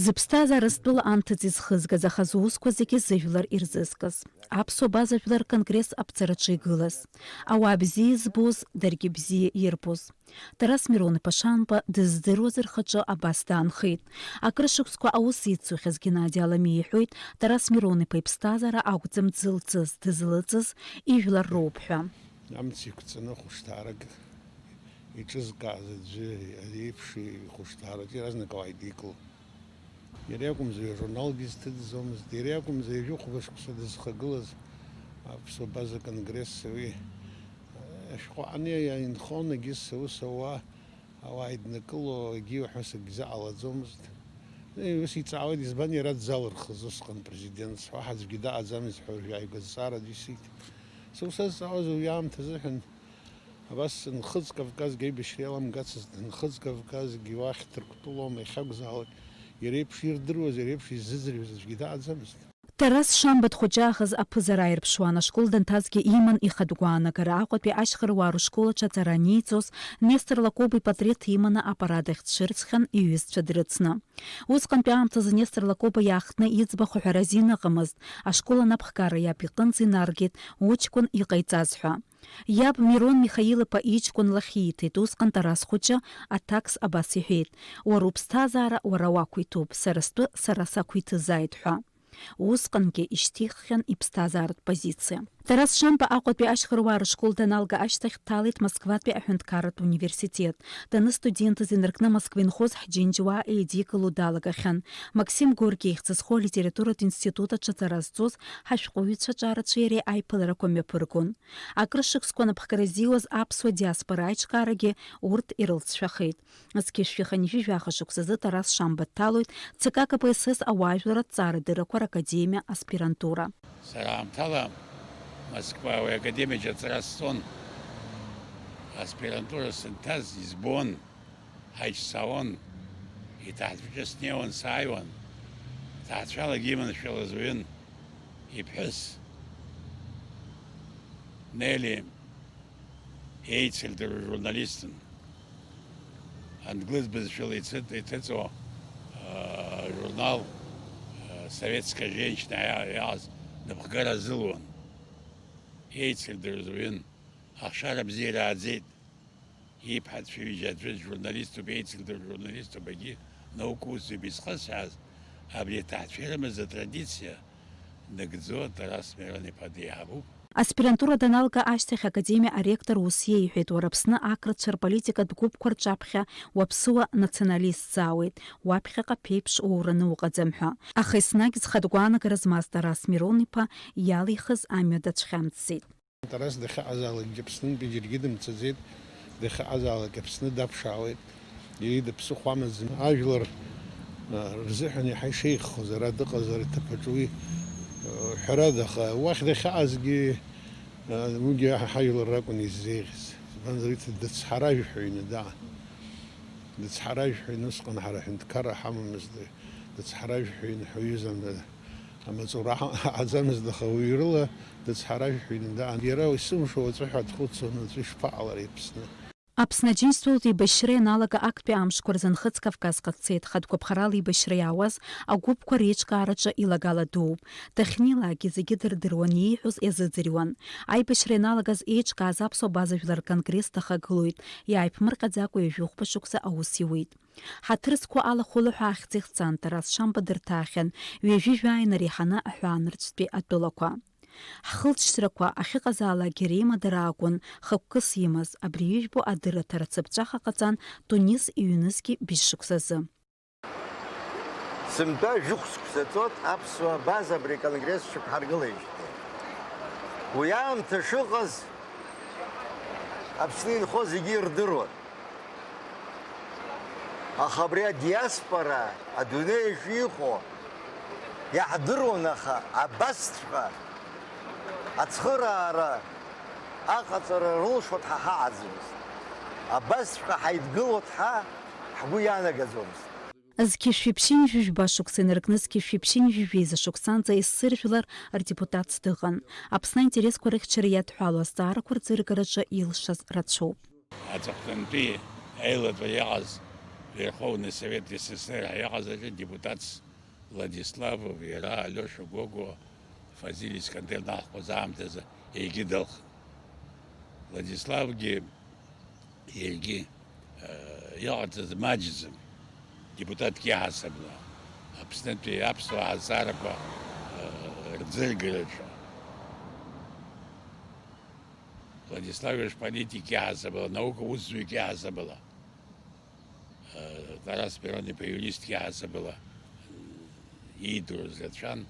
Зыԥсҭазаара стәыла амҭаӡ изхызгаз аха зусқәа зегьы зыжәлар ирзызкыз. Аԥсуа базажәлар конгресс аԥҵараҿы игылаз. Ауаа бзиа избоз, даргьы бзиа ирбоз. Тарас Мирон-иԥа Шамба дыздыруаз рхаҿы абас даанхеит. Акрышықәсқәа аус ицухьаз Геннади Алами иҳәоит, Тарас Мирон-иԥа иԥсҭазаара акәӡам дзылҵыз, дызлыҵыз ижәлар роуп ҳәа. Амц иқәҵаны хәышҭаарак иҿызкааз аӡәы еиԥш ихәышҭаараҿы иаразнак ауааидикло. Иара иакәымзар ажурналгьы зҭыӡӡомызт, иара иакәымзар ҩы-хәба шықәса дызхагылаз аԥсуа база конгресс уи ашәҟәаҟны инхон егьыс аус ауаа ауааиднакыло егьи ҳәас акгьы ус иҵаауеит, избан иара дзалырхыз усҟан президентс, уаҳа аӡәгьы даҟаӡамызт ҳәа иааигәазҵаара исит. Ус азҵаауаз уи аамҭа азыҳәан абас Нхыҵ Кавказгьы аибашьра иаламгацызт, Нхыҵ Кавказгьы уахь Ҭырқәтәылоума иахьакәзаалак, иара еиԥш ирдыруаз, иара еиԥш изызрыҩуаз аӡәгьы даҟаӡамызт. Тарас Шамба дхәыҷаахыз аԥызара аирԥшуан, ашкол данҭазгьы иман ихатә гәаанагара. Аҟәатәи ашьхаруаа рышкол аҿы аҵара аниҵоз, Нестор Лакоба ипатреҭ иманы апарад ахь дшырцхьан иҩызцәа дрыцны. Усҟантәи аамҭазы Нестор Лакоба иаахтны иӡбахә аҳәара азин ыҟамызт. Ашкол анапхгара иаб иҟынӡа инаргеит уҷкәын иҟаиҵаз ҳәа. Иаб Мирон Михаил-иԥа иҷкәын лахьииҭеит. Усҟан Тарас хәыҷы аҭакс абас иҳәеит, уара уԥсҭазаара уара уақәиҭуп, сара стәы сара сақәиҭызааит ҳәа. Усҟангьы ишьҭиххьан иԥсҭазааратә позициа. Тарас Шамба Аҟәатәи ашьхаруаа рышкол даналга ашьҭахь дҭалеит Москватәи аҳәынҭқарратә университет. Даныстудентыз инаркны Москва инхоз ҳџьынџьуаа еидикыло далагахьан. Максим Горки ихьӡызхо алитературатә институт аҿы аҵара зҵоз ҳашәҟәыҩҩцәа ҿаараҿы иареи аиԥыларақәа мҩаԥыргон. Акрышықәсқәа напхгара зиуаз аԥсуа диаспора аиҿкаарагьы урҭ ирылҵшәахеит. Зқьышәшәиханижәижәаха шықәсазы Тарас Шамба дҭалоит ЦК КПСС ауаажәларратә ҭҵаарадыррақәа ракадемиа аспирантура. Сара аамҭала Москва академиаҿы ацара сцон, аспирантура сынҭаз избон, ҳаиҿсаауан, иҭаацәаҿы снеиуан, сааиуан, ҭаацәалагьы иманшәалаз уҩын, иԥҳәыс Нели еицырдыруа журналистын, англыз бызшәала иҭыҵуа журнал «Советская женщина» иааз напхгара азылуан. Еицырдыруаз уҩын, ахшара бзиара ааӡеит. Иԥҳацәа ҩыџьа аӡәы журналиступ, еицырдыруа журналиступ, агьи наукаусуп изхысҳәааз, абри аҭаацәа ирымаз атрадициа нагӡо Тарас Мирон-иԥа деиҳабуп. Аспирантура даналга ашьҭахь академиа аректор ус иеиҳәеит, уара Аԥсны ақырҭцәа рполитикатә гәыԥқәа рҿаԥхьа уаԥсыуа националистзаауеит, уаԥхьаҟа ԥеиԥш уоураны уҟаӡам ҳәа. Аха еснагь зхатә гәаанагара змаз Тарас Мирон-иԥа иалихыз амҩа дацәхьамҵӡеит. Тарас дахьаҟазаалакгьы Аԥснынтәи џьаргьы дымцаӡеит, дахьаҟазаалак Аԥсны даԥшаауеит, иара дыԥсыхәамызм. Ажәлар рзыҳәан иаҳа ишеиӷьхоз ара дыҟазар иҭыԥаҿы уи ҳәарада, аха уахь дахьаҟазгьы уигьы ҳажәлар ракәын иззеиӷьыз. Избанзар дыцҳаражәҳәаҩны даан. Дыцҳаражәҳәаҩны усҟан ҳара ҳәынҭқарра ҳамамызт, дыцҳаражәҳәаҩны ҳаҩызан амаҵура ҳаҟаӡамызт, аха уаҩ рыла дыцҳаражәҳәаҩны даан. Иара исымшо уаҵәы ҳәа дхәыцуан, уаҵәы ишԥаҟалари Аԥсны. Аԥсны Аџьынџьтәылатә еибашьра ианалага актәи амшқәа рзы Нхыҵ Кавказҟа дцеит. Хатәгәаԥхарала еибашьра иаауаз агәыԥқәа реиҿкаараҿы илагала дууп. Дахьнеилаагьы зегьы дырдыруан, ииҳәоз иазыӡырҩуан. Аибашьра ианалагаз еиҿкааз аԥсуа базажәлар конгресс дахагылоит. Иааиԥмырҟьаӡакәа ҩажәи-хәба шықәса аус иуеит. Ҳаҭыр зқәу алахәылаҳәа ахьӡ ихҵан Тарас Шамба дырҭаахьан ҩажәи-жәааи нареиҳаны аҳәаанырцәтәи атәылақәа. Ҳхылҵшьҭрақәа ахьыҟазаалакгьы реимадара акәын хықәкыс имаз. Абри ижәбо адырраҭара цыԥҵәаха ҟаҵан Тунис иҩнызгьы бжьшықәсазы. Сымтәа жәохә-шықәса ҵоит аԥсуа база абри аконгресс шықәҳаргылеижьҭеи. Уи аамҭа шыҟаз Аԥсны инхо зегьы ирдыруан. Аха абри адиаспора адунеи аҿы иҟоу иаҳдыруан, аха абасҵәҟьа ацхыраара аҟаҵара рылшо дҳаҳаӡомызт. Абасҵәҟьа ҳаидгыло ҳгәы иаанагаӡомызт. Зқьышәиԥшьынжәижәба шықәса инаркны зқьышәиԥшьынжәижәа изашықәсанӡа ессиржәлар рдепутатс дыҟан. Аԥсны аинтересқәа рыхьчара иадҳәало азҵаарақәа рӡыргараҿы илшаз рацәоуп. Аҵыхәтәантәи аилатәа иаҟаз Верховный Совет СССР, а я казалось депутат Владиславов, Ира, Алеша Гого, Фазиль Искандер Нахпозамтеза, Ильги Дал. Владиславги, Ильги, я казалось маджизм, депутат Киасабла, абстенты Апсуа Азарапа, Рдзельгореча. Владиславович политики Киасабла, наука узу Киасабла. Тарас Перони юрист Киасабла. Идру Злячан,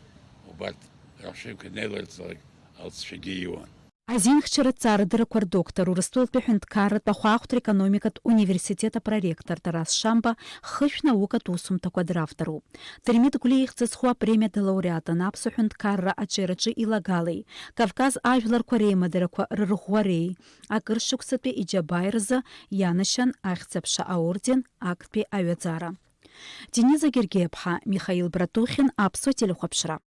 Убарт Рашивка Нелерцлаг, Алцшегион. Азин хчерецар директор доктор Урыстол пехенткар тахуахтр экономикат университета проректор Тарас Шамба хыш наука тусум таквадравтору. Термит гулеих цесхуа премия де лауреата напсу хенткарра ачерачи илагалей. Кавказ ажлар корейма диреква рырхуарей. Акыршуксапе иджабайрза янышан ахцепша аорден актпе авязара. Дениза Гергебха, Михаил Братухин, Апсо телехопшра.